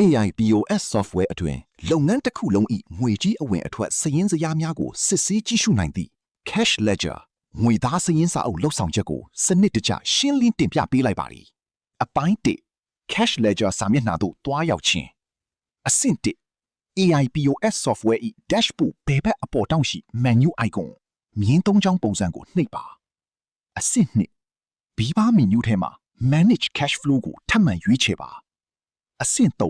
AIPOS software အတွင်းလုပ်ငန်းတစ်ခုလုံး၏ငွေကြီးအဝင်အထွက်စာရင်းဇယားများကိုစစ်ဆေးကြည့်ရှုနိုင်သည့် Cash Ledger ငွေသားစာရင်းစာအုပ်လှုပ်ဆောင်ချက်ကိုစနစ်တကျရှင်းလင်းတင်ပြပေးလိုက်ပါသည်။အပိုင်း1 Cash Ledger စာမျက်နှာသို့တွားရောက်ခြင်းအဆင့်1 AIPOS software ၏ dashboard ဘယ်ဘက်အပေါ်တောင်ရှိ menu icon မြင်းသုံးချောင်းပုံစံကိုနှိပ်ပါအဆင့်2 Biba menu ထဲမှာ Manage Cash Flow ကိုထပ်မံရွေးချယ်ပါအဆင့်3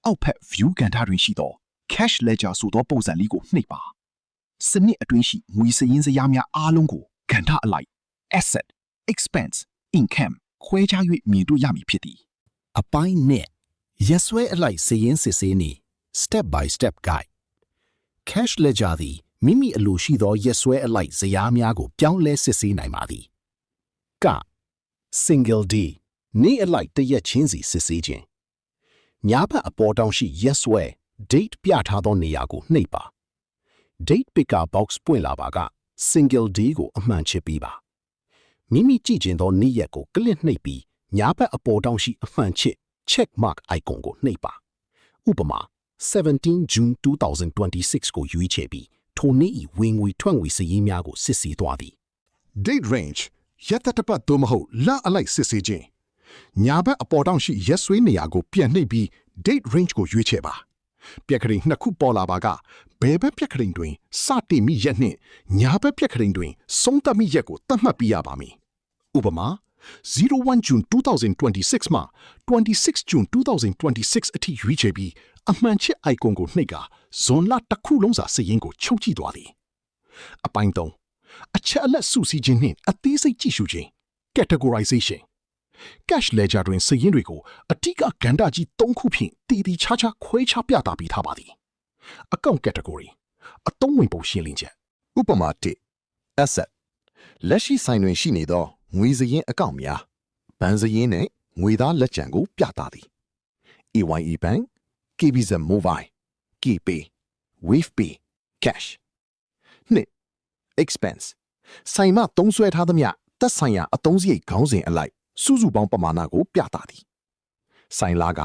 အောက်ဖက် View ကဏ္ဍတွင်ရှိသော Cash Ledger ဆိုသောပုံစံလေးကိုနှိပ်ပါစနစ်အတွင်းရှိငွေစရင်းစရာများအားလုံးကိုကဏ္ဍအလိုက် Asset, Expense, Income ခွဲခြား၍မြင်တွေ့ရမည်ဖြစ်သည်အပိုင်းနဲ့ရက်စွဲအလိုက်စရင်းစစ်ဆေးနေ Step by Step Guide Cash Ledger သည်မိမိအလိုရှိသောရက်စွဲအလိုက်ဇယားများကိုပြောင်းလဲစစ်ဆေးနိုင်ပါသည်က Single D နေ့အလိုက်တစ်ရက်ချင်းစီစစ်ဆေးခြင်းညာဘက်အပေါ်တောင်ရှိရက်စွဲ Date ပြထားသောနေရာကိုနှိပ်ပါ Date Picker Box ပွင့်လာပါက Single D ကိုအမှန်ချစ်ပြီးပါမိမိကြည့်ခြင်းသောနေ့ရက်ကိုကလစ်နှိပ်ပြီးညာဘက်အပေါ်တောင်ရှိအမှန်ချစ် Check Mark Icon ကိုနှိပ်ပါဥပမာ17 June 2026ကိုရွေးချယ်ပြီးထိုနေ့၏ဝင်ငွေထွက်ငွေစာရင်းများကိုစစ်ဆေးသွားသည် Date range ရက်သက်တစ်ပတ်သို့မဟုတ်လအလိုက်စစ်ဆေးခြင်းညာဘက်အပေါ်တောင်ရှိရက်စွဲနေရာကိုပြန်နှိပ်ပြီး Date range ကိုရွေးချယ်ပါပြက်ကလေးနှစ်ခုပေါ်လာပါကဘယ်ဘက်ပြက်ကလေးတွင်စတင်မိရက်နှင့်ညာဘက်ပြက်ကလေးတွင်ဆုံးသက်မိရက်ကိုသတ်မှတ်ပြရပါမည်ဥပမာ01 June 2026မှာ26 June 2026အထိရွေးချယ်ပြီးအမှန်ချစ် icon ကိုနှိပ်ကဇွန်လတစ်ခုလုံးစာစာရင်းကိုချုပ်ကြည့်သွားသည်အပိုင်း3အချက်အလက်စုစည်းခြင်းနှင့်အသေးစိတ်ကြည့်ရှုခြင်း categorization Cash Ledger တွင်စာရင်းတွေကိုအထူးကဏ္ဍကြီး3ခုဖြင့်တည်တည်ခြားခြားခွဲခြားပြသပေးထားပါသည် Account Category အသုံးဝင်ပုံရှင်းလင်းချက်ဥပမာ1 Asset လက်ရှိဆိုင်တွင်ရှိနေသောငွေစရင်းအကောင့်များဘဏ်စရင်းနှင့်ငွေသားလက်ကျန်ကိုပြသသည် AYE Bank KBZ Mobile KPay WavePay Cash 2 Expense ဆိုင်မှသုံးစွဲထားသမျှသက်ဆိုင်ရာအသုံးစရိတ်ခေါင်းစဉ်အလိုက်စုစုပေါင်းပမာဏကိုပြသသည်ဆိုင်လာက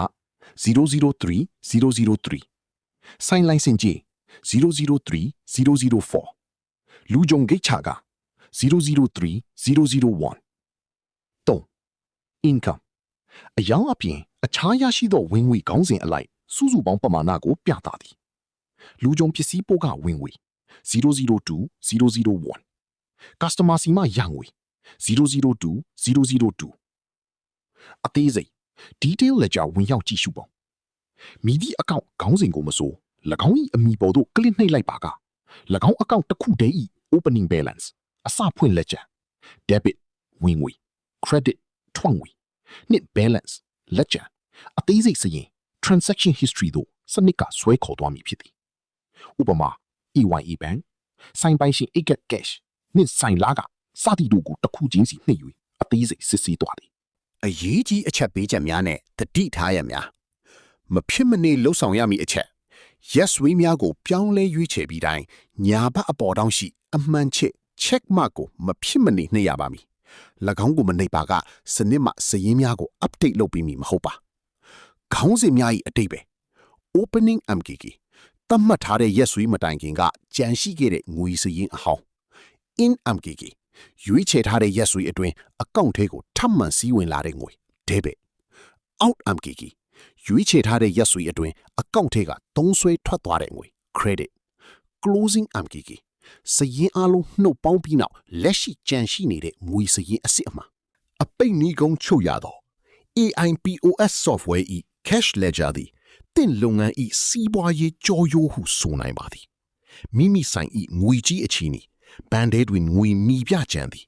003003ဆိုင်လိုင်စင်ကြီး003004လူကြုံဂိတ်ချက003001 3 Income အယောင်အပြင်အခြားရရှိသောဝင်ငွေခေါင်းစဉ်အလိုက်စုစုပေါင်းပမာဏကိုပြသသည်လူကြုံပစ္စည်းပို့ကဝင်ငွေ002001 Customer စီမှရငွေ002002အသေးစိတ် Detail Ledger ဝင်ရောက်ကြည့်ရှုပုံမိသည့်အကောင့်ခေါင်းစဉ်ကိုမဆို၎င်း၏အမည်ပေါ်သို့ကလစ်နှိပ်လိုက်ပါက၎င်းအကောင့်တစ်ခုတည်း၏ Opening Balance အစဖွင့်လက်ကျန် Debit ဝင်ငွေ Credit ထွက်ငွေ Net Balance လက်ကျန်အသေးစိတ်စာရင်း Transaction History တို့စနစ်ကဆွဲခေါ်သွားမည်ဖြစ်သည်ဥပမာ AYE Bank ဆိုင်ပိုင်ရှင် Eget Cash နှင့်ဆိုင်လာကစသည်တို့ကိုတစ်ခုချင်းစီနှိပ်၍အသေးစိတ်စစ်ဆေးသွားသည်အရေးကြီးအချက်ပေးချက်များနဲ့တတိထားရများမဖြစ်မနေလှုပ်ဆောင်ရမည့်အချက်ရက်စွေးများကိုပြောင်းလဲရွေးချယ်ပြီးတိုင်းညာဘက်အပေါ်တောင်ရှိအမှန်ချစ် check mark ကိုမဖြစ်မနေနှိပ်ရပါမည်၎င်းကိုမနှိပ်ပါကစနစ်မှစရင်းများကို update လုပ်ပြီးမည်မဟုတ်ပါခေါင်းစဉ်များ၏အတိတ်ပဲ opening MKK သတ်မှတ်ထားတဲ့ရက်စွေးမတိုင်ခင်ကကြံရှိခဲ့တဲ့ငွေစရင်းအဟောင်း in MKK ရွေးချယ်ထားတဲ့ရက်စွေအတွင်းအကောင့်ထဲကိုထပ်မံစည်းဝင်လာတဲ့ငွေ debit out MKK ရွေးချယ်ထားတဲ့ရက်စွေအတွင်းအကောင့်ထဲကသုံးဆွဲထွက်သွားတဲ့ငွေ credit closing MKK စရင်းအလုံးနှုတ်ပေါင်းပြီးနောက်လက်ရှိကြံရှိနေတဲ့ငွေစရင်းအစစ်အမှန်အပိတ်နီးကုန်းချုပ်ရသော AIPOS software ၏ Cash Ledger သည်တင့်လုပ်ငန်း၏စီးပွားရေးကြောရိုးဟုဆိုနိုင်ပါသည်မိမိဆိုင်၏ငွေကြီးအခြေအနေဘဏ်ထဲတွင်ငွေမီပြကြံသည်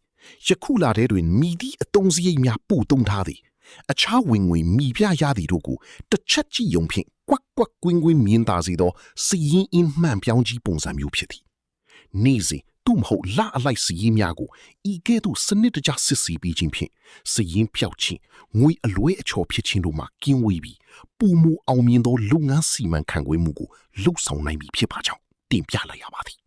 ယခုလထဲတွင်မိသည့်အသုံးစရိတ်များပို့သုံးထားသည်အခြားဝင်ငွေမီပြရသည်တို့ကိုတစ်ချက်ကြည့်ယုံဖြင့်ကွက်ကွက်ကွင်းကွင်းမြင်သာစေသောစီရင်အင်းမှန်ပြောင်းကြီးပုံစံမျိုးဖြစ်သည်နေ့စဉ်သူ့မဟုတ်လအလိုက်စီရင်များကိုဤကဲ့သို့စနစ်တကျစစ်ဆေးပြီးခြင်းဖြင့်စီရင်ဖြောက်ခြင်းငွေအလွဲအချော်ဖြစ်ခြင်းတို့မှကင်းဝေးပြီးပုံမူအောင်မြင်သောလုပ်ငန်းစီမံခန့်ခွဲမှုကိုလှုပ်ဆောင်နိုင်ပြီဖြစ်ပါကြောင်းတင်ပြလိုက်ရပါသည်